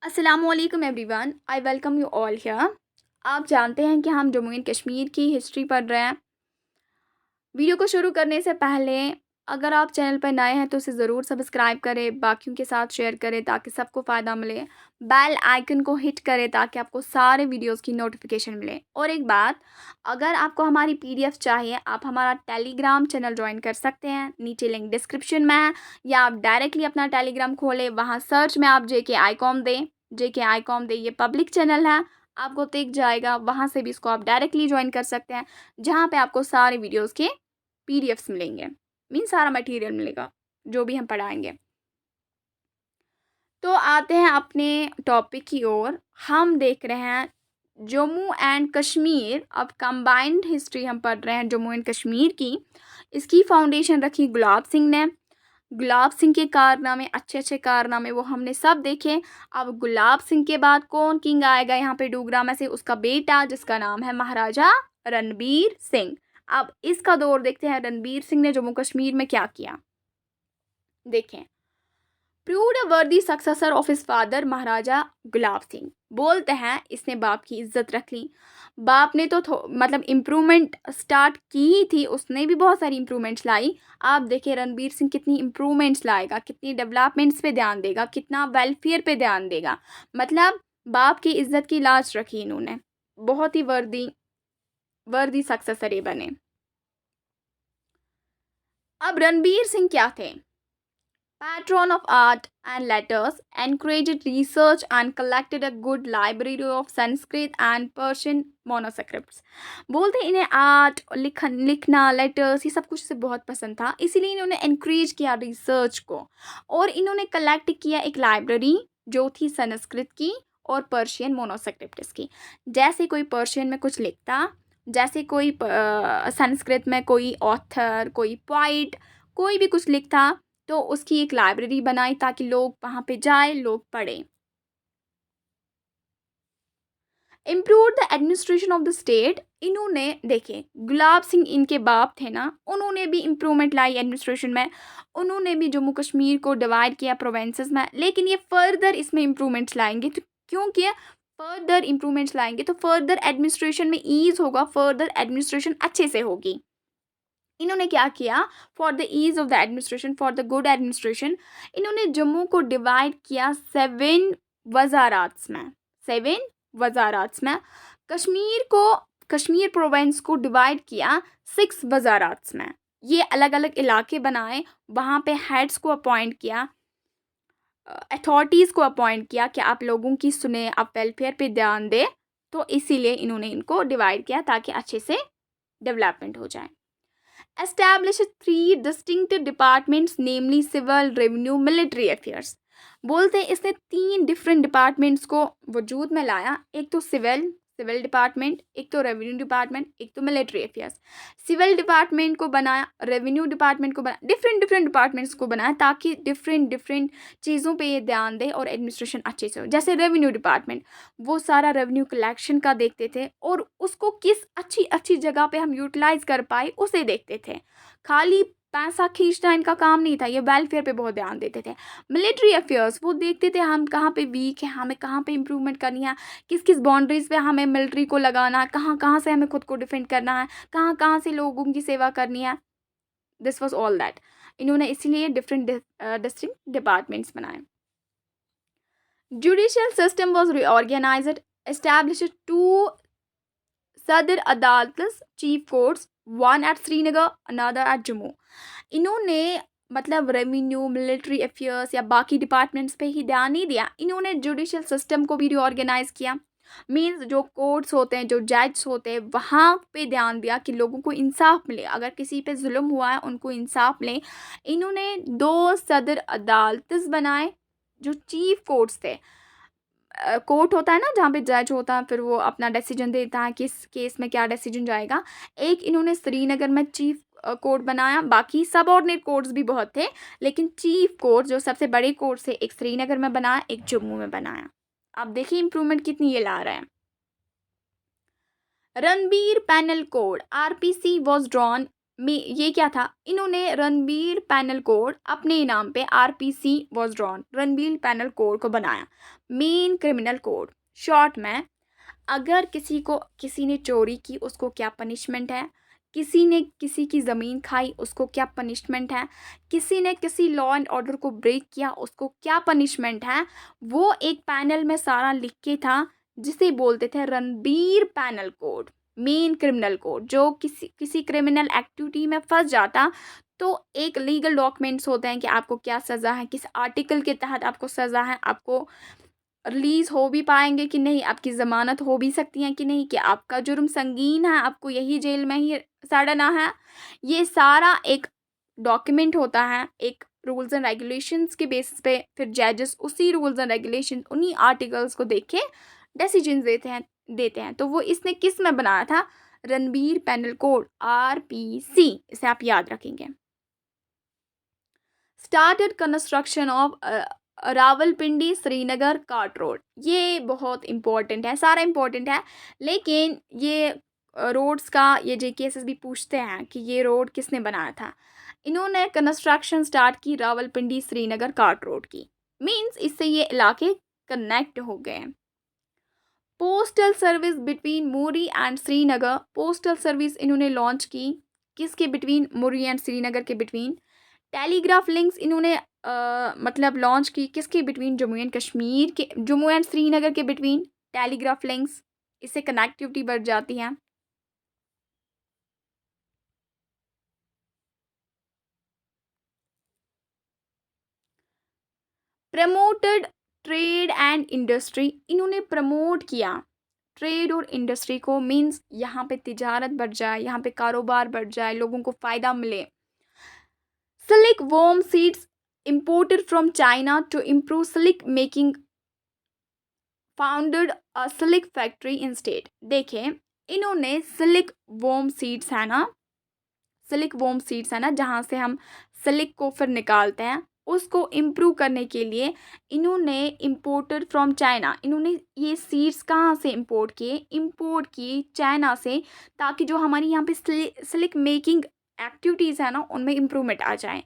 अस्सलामुअलैकुम everyone, I welcome you all here. आप जानते हैं कि हम जम्मू एंड कश्मीर की हिस्ट्री पढ़ रहे हैं। वीडियो को शुरू करने से पहले अगर आप चैनल पर नए हैं तो उसे ज़रूर सब्सक्राइब करें, बाकियों के साथ शेयर करें ताकि सबको फ़ायदा मिले। बेल आइकन को हिट करें ताकि आपको सारे वीडियोस की नोटिफिकेशन मिले। और एक बात, अगर आपको हमारी पीडीएफ चाहिए आप हमारा टेलीग्राम चैनल ज्वाइन कर सकते हैं, नीचे लिंक डिस्क्रिप्शन में है, या आप डायरेक्टली अपना टेलीग्राम खोलें, वहाँ सर्च में आप जेके आईकॉम दें। जेके आईकॉम दें, ये पब्लिक चैनल है, आपको दिख जाएगा, वहाँ से भी इसको आप डायरेक्टली ज्वाइन कर सकते हैं, जहाँ पे आपको सारे वीडियोस के पीडीएफ्स मिलेंगे। मीन सारा मटेरियल मिलेगा जो भी हम पढ़ाएंगे। तो आते हैं अपने टॉपिक की ओर। हम देख रहे हैं जम्मू एंड कश्मीर। अब कंबाइंड हिस्ट्री हम पढ़ रहे हैं जम्मू एंड कश्मीर की। इसकी फाउंडेशन रखी गुलाब सिंह ने। गुलाब सिंह के कारनामे, अच्छे अच्छे कारनामे, वो हमने सब देखे। अब गुलाब सिंह के बाद कौन किंग आएगा यहाँ पे डोगरा में से? उसका बेटा जिसका नाम है महाराजा रणबीर सिंह। अब इसका दौर देखते हैं, रणबीर सिंह ने जम्मू कश्मीर में क्या किया। देखें, प्रूव्ड अ वर्दी सक्सेसर ऑफ हिज फादर महाराजा गुलाब सिंह। बोलते हैं इसने बाप की इज्जत रख ली। बाप ने तो मतलब इम्प्रूवमेंट स्टार्ट की ही थी, उसने भी बहुत सारी इम्प्रूवमेंट्स लाई। आप देखिए रणबीर सिंह कितनी इम्प्रूवमेंट्स लाएगा, कितनी डेवलपमेंट्स पे ध्यान देगा, कितना वेलफेयर पे ध्यान देगा। मतलब बाप की इज्जत की लाज रखी इन्होंने। बहुत ही वर्दी वर्दी सक्सेसर ये बने। अब रणबीर सिंह क्या थे? Patron of art and letters, encouraged research and collected a good library of Sanskrit and Persian manuscripts। बोलते हैं इन्हें आर्ट, लिखना, लेटर्स, ये सब कुछ से बहुत पसंद था, इसीलिए इन्होंने encourage किया रिसर्च को। और इन्होंने कलेक्ट किया एक लाइब्रेरी जो थी संस्कृत की और पर्शियन मोनोस्क्रिप्ट्स की। जैसे कोई पर्शियन में कुछ लिखता, जैसे कोई संस्कृत में कोई ऑथर, कोई पोइट, कोई भी कुछ लिखता, तो उसकी एक लाइब्रेरी बनाई ताकि लोग वहाँ पे जाए, लोग पढ़ें। Improve the administration of the state. इन्होंने देखे, गुलाब सिंह इनके बाप थे ना, उन्होंने भी इम्प्रूवमेंट लाई एडमिनिस्ट्रेशन में। उन्होंने भी जम्मू कश्मीर को डिवाइड किया प्रोविंसेस में, लेकिन ये फर्दर इसमें इम्प्रूवमेंट्स लाएंगे। तो क्योंकि फर्दर इम्प्रूवमेंट्स लाएंगे तो फर्दर एडमिनिस्ट्रेशन में ईज होगा, फर्दर एडमिनिस्ट्रेशन अच्छे से होगी। इन्होंने क्या किया? For the ease of the administration, for the good administration, इन्होंने जम्मू को डिवाइड किया 7 वजारात्स में। 7 वजारात्स में। कश्मीर को, कश्मीर प्रोविंस को डिवाइड किया 6 वजारात्स में। ये अलग अलग इलाके बनाए, वहाँ पे हेड्स को अपॉइंट किया, अथॉरिटीज़ को अपॉइंट किया कि आप लोगों की सुने, आप वेलफेयर पे ध्यान दें। तो इसीलिए इन्होंने इनको डिवाइड किया ताकि अच्छे से डेवलपमेंट हो जाए। established 3 distinct departments namely civil, revenue, military affairs। बोलते हैं इसने 3 डिफरेंट डिपार्टमेंट्स को वजूद में लाया। एक तो सिविल डिपार्टमेंट, एक तो रेवेन्यू डिपार्टमेंट, एक तो मिलिट्री अफेयर्स। सिविल डिपार्टमेंट को बनाया, रेवेन्यू डिपार्टमेंट को बनाया, डिफरेंट डिफरेंट डिपार्टमेंट्स को बनाया ताकि डिफरेंट डिफरेंट चीज़ों पे ये ध्यान दे और एडमिनिस्ट्रेशन अच्छे से हो। जैसे रेवेन्यू डिपार्टमेंट, वो सारा रेवेन्यू कलेक्शन का देखते थे और उसको किस अच्छी अच्छी जगह पे हम यूटिलाइज कर पाए उसे देखते थे। खाली पैसा खींचना इनका काम नहीं था, ये वेलफेयर पे बहुत ध्यान देते थे। मिलिट्री अफेयर्स, वो देखते थे हम कहाँ पे वीक है, हमें कहाँ पे इम्प्रूवमेंट करनी है, किस किस बाउंड्रीज पे हमें मिलिट्री को लगाना है, कहाँ कहाँ से हमें खुद को डिफेंड करना है, कहाँ कहाँ से लोगों की सेवा करनी है। This was all that. इन्होंने इसीलिए डिफरेंट डिस्ट्रिक्ट डिपार्टमेंट्स बनाए। Judicial system was reorganised, established 2 Sadar Adalat, chief courts, one at Srinagar, another at Jammu. इन्होंने मतलब रेवेन्यू, मिलिट्री अफेयर्स या बाकी डिपार्टमेंट्स पे ही ध्यान नहीं दिया, इन्होंने जुडिशियल सिस्टम को भी रीऑर्गेनाइज किया। मीन्स जो कोर्ट्स होते हैं, जो जज होते हैं, वहाँ पे ध्यान दिया कि लोगों को इंसाफ मिले, अगर किसी पे जुल्म हुआ है उनको इंसाफ मिले। इन्होंने 2 सदर अदालत बनाए जो चीफ कोर्ट्स थे। कोर्ट होता है ना जहाँ पे जज होता है, फिर वो अपना डिसीजन देता है किस केस में क्या डिसीजन जाएगा। एक इन्होंने श्रीनगर में चीफ कोर्ट बनाया, बाकी सब ऑर्डिनेट कोर्ट्स भी बहुत थे, लेकिन चीफ कोर्ट जो सबसे बड़े कोर्ट से, एक श्रीनगर में बनाया, एक जम्मू में बनाया। आप देखिए इम्प्रूवमेंट कितनी ये ला रहे हैं। Ranbir panel code, RPC was drawn ये क्या था, इन्होंने रणबीर पैनल कोड अपने नाम पे RPC was drawn, Ranbir panel code को बनाया, मेन क्रिमिनल कोड। शॉर्ट में, अगर किसी ने चोरी की उसको क्या पनिशमेंट है, किसी ने किसी की ज़मीन खाई उसको क्या पनिशमेंट है, किसी ने किसी लॉ एंड ऑर्डर को ब्रेक किया उसको क्या पनिशमेंट है, वो एक पैनल में सारा लिख के था, जिसे बोलते थे Ranbir panel code, main criminal code. जो किसी क्रिमिनल एक्टिविटी में फंस जाता तो एक लीगल डॉक्यूमेंट्स होते हैं कि आपको क्या सज़ा है, किस आर्टिकल के तहत आपको सज़ा है, आपको रिलीज हो भी पाएंगे कि नहीं, आपकी ज़मानत हो भी सकती है कि नहीं, कि आपका जुर्म संगीन है, आपको यही जेल में ही सड़ना है। ये सारा एक डॉक्यूमेंट होता है, एक रूल्स एंड रेगुलेशंस के बेसिस पे फिर जजेस उसी रूल्स एंड रेगुलेशन उन्हीं आर्टिकल्स को देख के डिसीजन देते हैं। तो वो इसने किस में बनाया था, रणबीर पैनल कोड RPC, इसे आप याद रखेंगे। Started construction of Rawalpindi Srinagar cart road, ये बहुत इंपॉर्टेंट है, सारा इंपॉर्टेंट है, लेकिन ये रोड्स का ये JKSS भी पूछते हैं कि ये रोड किसने बनाया था। इन्होंने कंस्ट्रक्शन स्टार्ट की रावलपिंडी श्रीनगर कार्ट रोड की, मींस इससे ये इलाके कनेक्ट हो गए। Postal service between Muri and Srinagar, postal service इन्होंने लॉन्च की किसके बिटवीन, मुरी एंड श्रीनगर के बिटवीन। टेलीग्राफ लिंक्स इन्होंने मतलब लॉन्च की किसके बिटवीन, जम्मू एंड श्रीनगर के बिटवीन टेलीग्राफ लिंक्स, इससे कनेक्टिविटी बढ़ जाती है। प्रमोटेड ट्रेड एंड इंडस्ट्री, इन्होंने प्रमोट किया ट्रेड और इंडस्ट्री को, मीन्स यहाँ पे तिजारत बढ़ जाए, यहाँ पे कारोबार बढ़ जाए, लोगों को फ़ायदा मिले। Silk worm seeds imported from China to improve silk making, founded a silk factory in state। देखें, इन्होंने सिल्क वॉर्म सीड्स है ना जहाँ से हम सिल्क को फिर निकालते हैं, उसको इम्प्रूव करने के लिए इन्होंने इम्पोर्टेड फ्रॉम चाइना, इन्होंने ये सीड्स कहाँ से इम्पोर्ट किए चाइना से, ताकि जो हमारी यहाँ पे सिल्क मेकिंग एक्टिविटीज़ है ना उनमें इम्प्रूवमेंट आ जाए।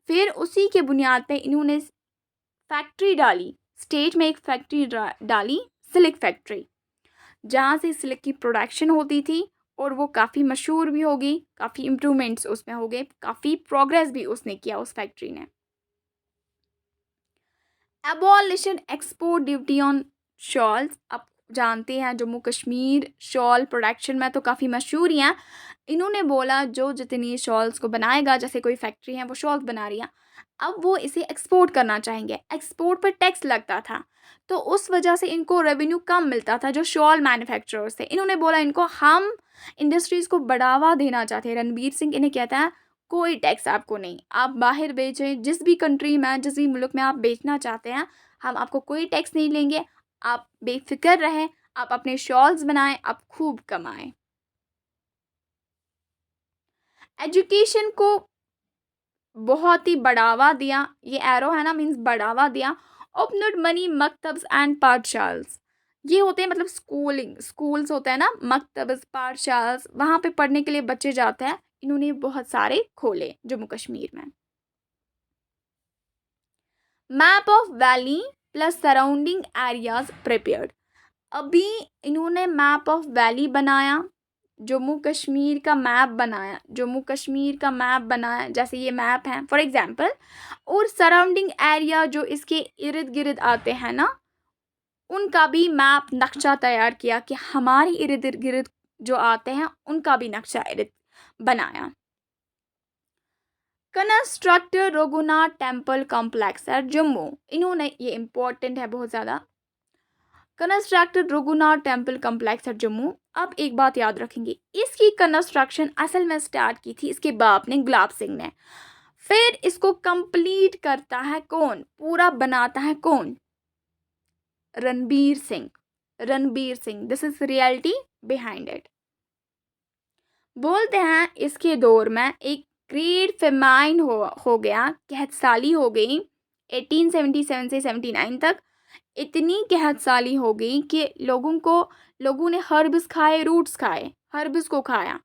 फिर उसी के बुनियाद पे इन्होंने फैक्ट्री डाली, स्टेट में एक फैक्ट्री डाली, सिल्क फैक्ट्री, जहाँ से सिल्क की प्रोडक्शन होती थी, और वो काफ़ी मशहूर भी होगी, काफ़ी इम्प्रूवमेंट्स उसमें हो गए, काफ़ी प्रोग्रेस भी उसने किया उस फैक्ट्री ने। Abolition export duty on shawls, आप जानते हैं जम्मू कश्मीर शॉल प्रोडक्शन में तो काफ़ी मशहूर ही हैं। इन्होंने बोला जो जितनी शॉल्स को बनाएगा, जैसे कोई फैक्ट्री है वो शॉल्स बना रही है, अब वो इसे एक्सपोर्ट करना चाहेंगे, एक्सपोर्ट पर टैक्स लगता था, तो उस वजह से इनको रेवेन्यू कम मिलता था जो शॉल मैन्युफैक्चरर्स थे। इन्होंने बोला इनको हम इंडस्ट्रीज़ को बढ़ावा देना चाहते हैं। रणबीर सिंह इन्हें कहता है कोई टैक्स आपको नहीं, आप बाहर बेचें, जिस भी कंट्री में जिस भी मुल्क में आप बेचना चाहते हैं, हम आपको कोई टैक्स नहीं लेंगे, आप बेफिक्र रहें, आप अपने शॉल्स बनाएं, आप खूब कमाएं। एजुकेशन को बहुत ही बढ़ावा दिया, ये एरो है ना, मीन्स बढ़ावा दिया। ओपनड मनी मकतब्स एंड पाठशाल्स, ये होते हैं मतलब स्कूल्स होते हैं ना, मकतब्स पाठशाल्स, वहाँ पे पढ़ने के लिए बच्चे जाते हैं, इन्होंने बहुत सारे खोले जम्मू कश्मीर में। Map of valley plus surrounding areas prepared, अभी इन्होंने मैप ऑफ वैली बनाया, जम्मू कश्मीर का मैप बनाया, जैसे ये मैप है फॉर एग्जांपल, और सराउंडिंग एरिया जो इसके इर्द गिर्द आते हैं ना, उनका भी मैप नक्शा तैयार किया कि हमारे इर्द गिर्द जो आते हैं उनका भी नक्शा बनाया। Constructor Raghunath temple complex at Jammu, इन्होंने, ये इंपॉर्टेंट है बहुत ज़्यादा, constructed Raghunath temple complex at Jammu. अब एक बात याद रखेंगे, इसकी कंस्ट्रक्शन असल में स्टार्ट की थी इसके बाप ने, गुलाब सिंह ने, फिर इसको कंप्लीट करता है कौन, पूरा बनाता है कौन, Ranbir Singh. This is reality behind it. बोलते हैं इसके दौर में एक ग्रेट फेमाइन हो गया, कहत साली हो गई 1877 से 79 तक, इतनी कहत साली हो गई कि लोगों ने हर्ब्स खाए, रूट्स खाए, हर्ब्स को खाया,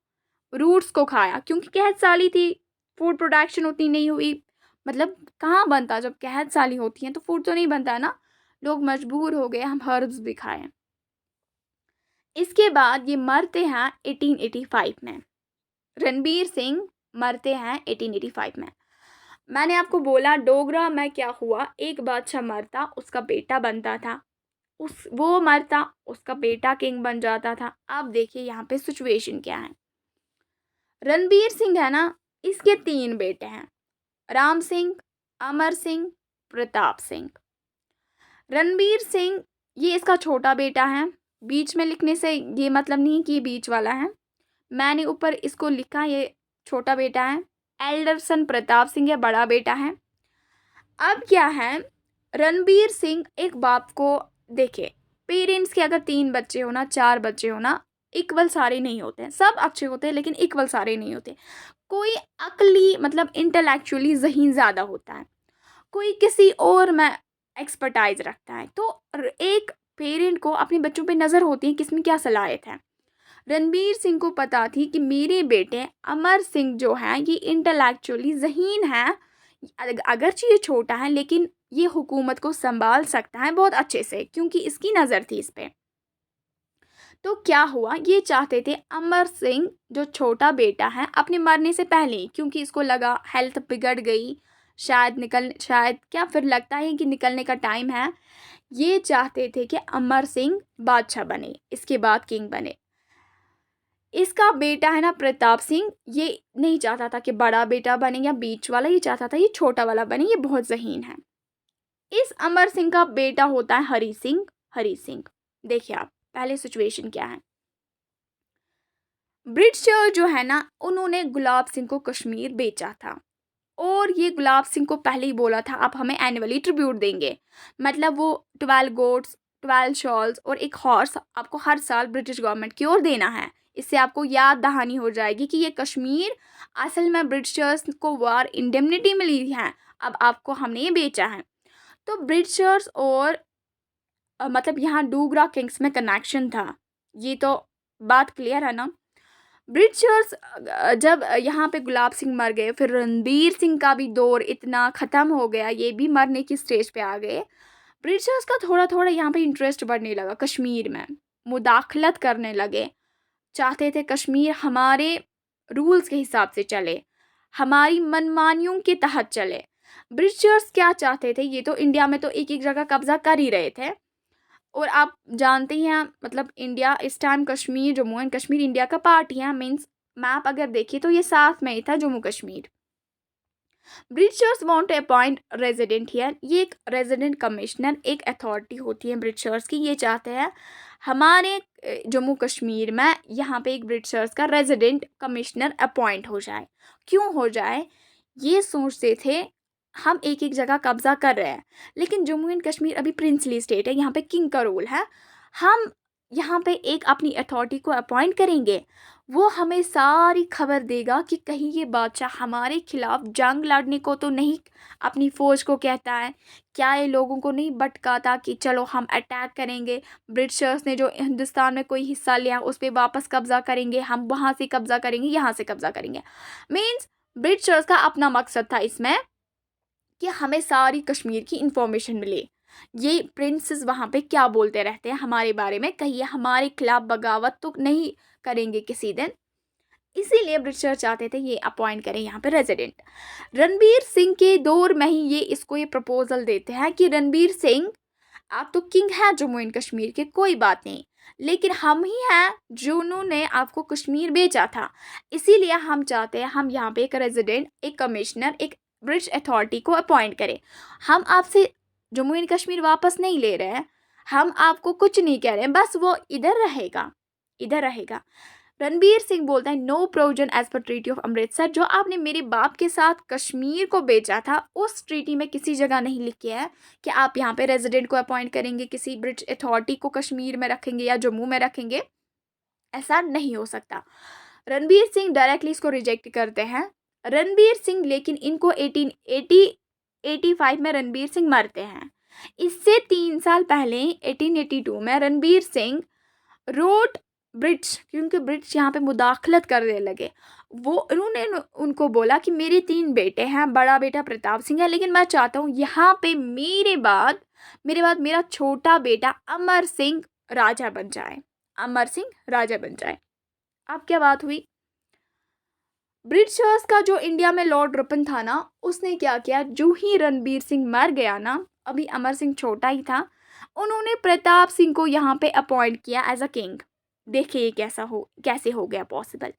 रूट्स को खाया, क्योंकि कहत साली थी, फूड प्रोडक्शन उतनी नहीं हुई। मतलब कहाँ बनता, जब कहत साली होती है तो फूड तो नहीं बनता है ना, लोग मजबूर हो गए हम हर्ब्स भी खाएं। इसके बाद ये मरते हैं 1885 में। रणबीर सिंह मरते हैं 1885 में। मैंने आपको बोला डोगरा में क्या हुआ, एक बादशाह मरता, उसका बेटा बनता था, वो मरता, उसका बेटा किंग बन जाता था। अब देखिए यहाँ पे सिचुएशन क्या है। रणबीर सिंह है ना, इसके 3 बेटे हैं, राम सिंह, अमर सिंह, प्रताप सिंह। रणबीर सिंह ये इसका छोटा बेटा है। बीच में लिखने से ये मतलब नहीं कि ये बीच वाला है, मैंने ऊपर इसको लिखा ये छोटा बेटा है। एल्डर सन प्रताप सिंह ये बड़ा बेटा है। अब क्या है, रणबीर सिंह एक बाप को देखे, पेरेंट्स के अगर 3 बच्चे हो ना, 4 बच्चे हो ना, इक्वल सारे नहीं होते हैं, सब अच्छे होते हैं लेकिन इक्वल सारे नहीं होते। कोई अकली मतलब इंटेलेक्चुअली ज़हीन ज़्यादा होता है, कोई किसी और में एक्सपर्टाइज रखता है। तो एक पेरेंट को अपने बच्चों पे नज़र होती है किसमें क्या सलाहियत है। रणबीर सिंह को पता थी कि मेरे बेटे अमर सिंह जो हैं ये इंटेलेक्चुअली ज़हीन है, अगरचे ये छोटा है लेकिन ये हुकूमत को संभाल सकता है बहुत अच्छे से, क्योंकि इसकी नज़र थी इस पे। तो क्या हुआ, ये चाहते थे अमर सिंह जो छोटा बेटा है अपने मरने से पहले ही, क्योंकि इसको लगा हेल्थ बिगड़ गई, शायद क्या फिर लगता है कि निकलने का टाइम है। ये चाहते थे कि अमर सिंह बादशाह बने, इसके बाद किंग बने। इसका बेटा है ना प्रताप सिंह, ये नहीं चाहता था कि बड़ा बेटा बने या बीच वाला, ये चाहता था ये छोटा वाला बने, ये बहुत ज़हीन है। इस अमर सिंह का बेटा होता है हरी सिंह। हरी सिंह देखिए आप पहले सिचुएशन क्या है। ब्रिटिशर जो है ना उन्होंने गुलाब सिंह को कश्मीर बेचा था, और ये गुलाब सिंह को पहले ही बोला था आप हमें एनुअली ट्रिब्यूट देंगे, मतलब वो 12 गोट्स, 12 शॉल्स और एक हॉर्स आपको हर साल ब्रिटिश गवर्नमेंट की ओर देना है। इससे आपको याद दहानी हो जाएगी कि ये कश्मीर असल में ब्रिटिशर्स को वार इंडेमनिटी मिली है, अब आपको हमने ये बेचा है। तो ब्रिटिशर्स और मतलब यहाँ डोगरा किंग्स में कनेक्शन था, ये तो बात क्लियर है ना। ब्रिटिशर्स जब यहाँ पे गुलाब सिंह मर गए, फिर रणबीर सिंह का भी दौर इतना ख़त्म हो गया, ये भी मरने की स्टेज पे आ गए। ब्रिटिशर्स का थोड़ा थोड़ा यहाँ पे इंटरेस्ट बढ़ने लगा, कश्मीर में मुदाखलत करने लगे, चाहते थे कश्मीर हमारे रूल्स के हिसाब से चले, हमारी मनमानियों के तहत चले। ब्रिटिशर्स क्या चाहते थे, ये तो इंडिया में तो एक एक जगह कब्जा कर ही रहे थे, और आप जानते ही हैं मतलब इंडिया इस time Kashmir, Jammu and Kashmir India का पार्ट ही है, मीन्स मैप अगर देखिए तो ये साथ में ही था Jammu Kashmir. Britishers want to appoint resident here, ये एक रेजिडेंट कमिश्नर एक अथॉरिटी होती है ब्रिटिशर्स की, ये चाहते हैं हमारे जम्मू कश्मीर में यहाँ पे एक ब्रिटिशर्स का रेजिडेंट कमिश्नर अपॉइंट हो जाए। क्यों हो जाए, ये सोचते थे हम एक एक जगह कब्जा कर रहे हैं, लेकिन जम्मू एंड कश्मीर अभी प्रिंसली स्टेट है, यहाँ पे किंग का रूल है, हम यहाँ पे एक अपनी अथॉरिटी को अपॉइंट करेंगे, वो हमें सारी खबर देगा कि कहीं ये बादशाह हमारे खिलाफ जंग लड़ने को तो नहीं अपनी फ़ौज को कहता है, क्या ये लोगों को नहीं भटकाता कि चलो हम अटैक करेंगे, ब्रिटिशर्स ने जो हिंदुस्तान में कोई हिस्सा लिया उस पर वापस कब्जा करेंगे, हम वहाँ से कब्जा करेंगे, यहाँ से कब्जा करेंगे। मीन्स ब्रिटिशर्स का अपना मकसद था इसमें कि हमें सारी कश्मीर की इंफॉर्मेशन मिले, ये प्रिंसेस वहाँ पे क्या बोलते रहते हैं हमारे बारे में, कहीं ये हमारे खिलाफ बगावत तो नहीं करेंगे किसी दिन। इसीलिए ब्रिटिशर चाहते थे ये अपॉइंट करें यहाँ पे रेजिडेंट। रणबीर सिंह के दौर में ही ये प्रपोजल देते हैं कि रणबीर सिंह आप तो किंग हैं जम्मू एंड कश्मीर के, कोई बात नहीं, लेकिन हम ही हैं जिन्होंने आपको कश्मीर बेचा था, इसीलिए हम चाहते हैं हम यहाँ पे एक रेजिडेंट, एक कमिश्नर, एक ब्रिटिश अथॉरिटी को अपॉइंट करें। हम आपसे जम्मू एंड कश्मीर वापस नहीं ले रहे हैं, हम आपको कुछ नहीं कह रहे हैं, बस वो इधर रहेगा, इधर रहेगा। रणबीर सिंह बोलता है no provision as per treaty of Amritsar, जो आपने मेरे बाप के साथ कश्मीर को बेचा था उस ट्रीटी में किसी जगह नहीं लिखे है कि आप यहाँ पे रेजिडेंट को अपॉइंट करेंगे, किसी ब्रिटिश अथॉरिटी को कश्मीर में रखेंगे या जम्मू में रखेंगे, ऐसा नहीं हो सकता। रणबीर सिंह डायरेक्टली इसको रिजेक्ट करते हैं। रणबीर सिंह लेकिन इनको 1885 में रणबीर सिंह मरते हैं। इससे 3 साल पहले 1882 में रणबीर सिंह रोड ब्रिटिश, क्योंकि ब्रिटिश यहाँ पे मुदाखलत करने लगे। वो उन्होंने उनको बोला कि मेरे 3 बेटे हैं, बड़ा बेटा प्रताप सिंह है, लेकिन मैं चाहता हूँ यहाँ पे मेरे बाद मेरा छोटा बेटा अमर सिंह राजा बन जाए, अमर सिंह राजा बन जाए। अब क्या बात हुई, ब्रिटिशर्स का जो इंडिया में लॉर्ड रिपन था ना, उसने क्या किया, जो ही रणबीर सिंह मर गया ना, अभी अमर सिंह छोटा ही था, उन्होंने प्रताप सिंह को यहाँ पे अपॉइंट किया एज अ किंग। देखिए ये कैसे हो गया पॉसिबल।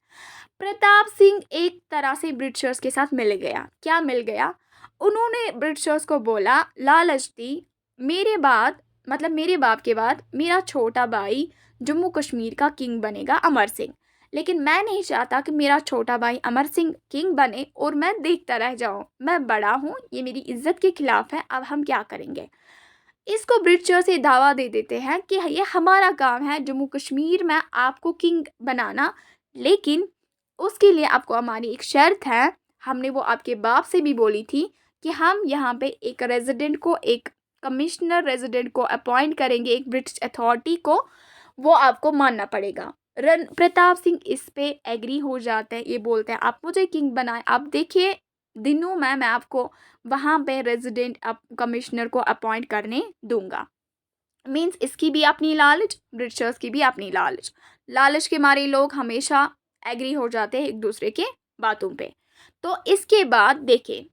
प्रताप सिंह एक तरह से ब्रिटिशर्स के साथ मिल गया। क्या मिल गया, उन्होंने ब्रिटिशर्स को बोला, लालच दी, मेरे बाद मतलब मेरे बाप के बाद मेरा छोटा भाई जम्मू कश्मीर का किंग बनेगा, अमर सिंह। लेकिन मैं नहीं चाहता कि मेरा छोटा भाई अमर सिंह किंग बने और मैं देखता रह जाऊं। मैं बड़ा हूं, ये मेरी इज्जत के खिलाफ है। अब हम क्या करेंगे, इसको ब्रिटिशर से दावा दे देते हैं कि ये हमारा काम है जम्मू कश्मीर में आपको किंग बनाना, लेकिन उसके लिए आपको हमारी एक शर्त है। हमने वो आपके बाप से भी बोली थी कि हम यहाँ पे एक कमिश्नर रेजिडेंट को अपॉइंट करेंगे, एक ब्रिटिश अथॉरिटी को, वो आपको मानना पड़ेगा। रन प्रताप सिंह इस पे एग्री हो जाते हैं, ये बोलते हैं आप मुझे किंग बनाए। आप देखिए दिनों में मैं आपको वहाँ पे रेजिडेंट कमिश्नर को अपॉइंट करने दूंगा। मीन्स इसकी भी अपनी लालच, ब्रिटिशर्स की भी अपनी लालच। लालच के मारे लोग हमेशा एग्री हो जाते हैं एक दूसरे के बातों पे। तो इसके बाद देखिए,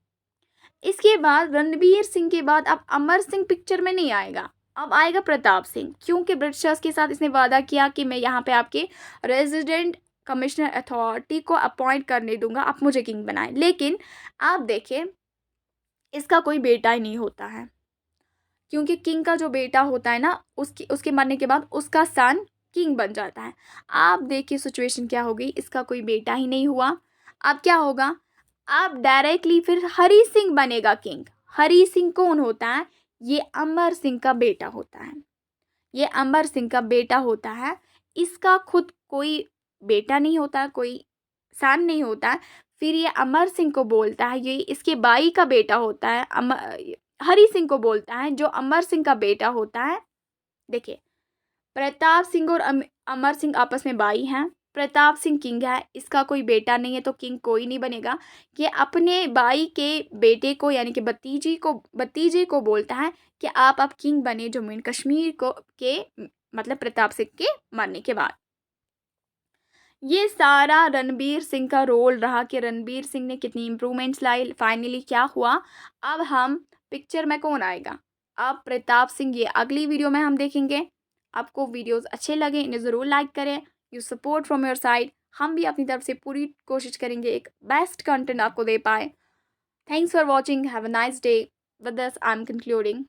इसके बाद रणवीर सिंह के बाद अब अमर सिंह पिक्चर में नहीं आएगा, अब आएगा प्रताप सिंह, क्योंकि ब्रिटिशर्स के साथ इसने वादा किया कि मैं यहाँ पे आपके रेजिडेंट कमिश्नर अथॉरिटी को अपॉइंट करने दूंगा, आप मुझे किंग बनाएं। लेकिन आप देखिए इसका कोई बेटा ही नहीं होता है, क्योंकि किंग का जो बेटा होता है ना, उसकी उसके मरने के बाद उसका सन किंग बन जाता है। आप देखिए सिचुएशन क्या हो गई, इसका कोई बेटा ही नहीं हुआ। अब क्या होगा, अब डायरेक्टली फिर हरी सिंह बनेगा किंग। हरी सिंह कौन होता है, ये अमर सिंह का बेटा होता है, ये अमर सिंह का बेटा होता है। इसका खुद कोई बेटा नहीं होता, कोई सन नहीं होता। फिर ये अमर सिंह को बोलता है, ये इसके भाई का बेटा होता है, हरी सिंह को बोलता है जो अमर सिंह का बेटा होता है। देखिए प्रताप सिंह और अमर सिंह आपस में भाई हैं। प्रताप सिंह किंग है, इसका कोई बेटा नहीं है, तो किंग कोई नहीं बनेगा। ये अपने भाई के बेटे को यानी कि भतीजे को बोलता है कि आप अब किंग बने जम्मू एंड कश्मीर को के मतलब प्रताप सिंह के मरने के बाद। ये सारा रणबीर सिंह का रोल रहा कि रणबीर सिंह ने कितनी इम्प्रूवमेंट्स लाई। फाइनली क्या हुआ, अब हम पिक्चर में कौन आएगा, अब प्रताप सिंह, ये अगली वीडियो में हम देखेंगे। आपको वीडियोस अच्छे लगे इन्हें ज़रूर लाइक करें, you support from your side. हम भी अपनी तरफ से पूरी कोशिश करेंगे एक बेस्ट कंटेंट आपको दे पाए। Thanks for watching, have a nice day. With this I am concluding.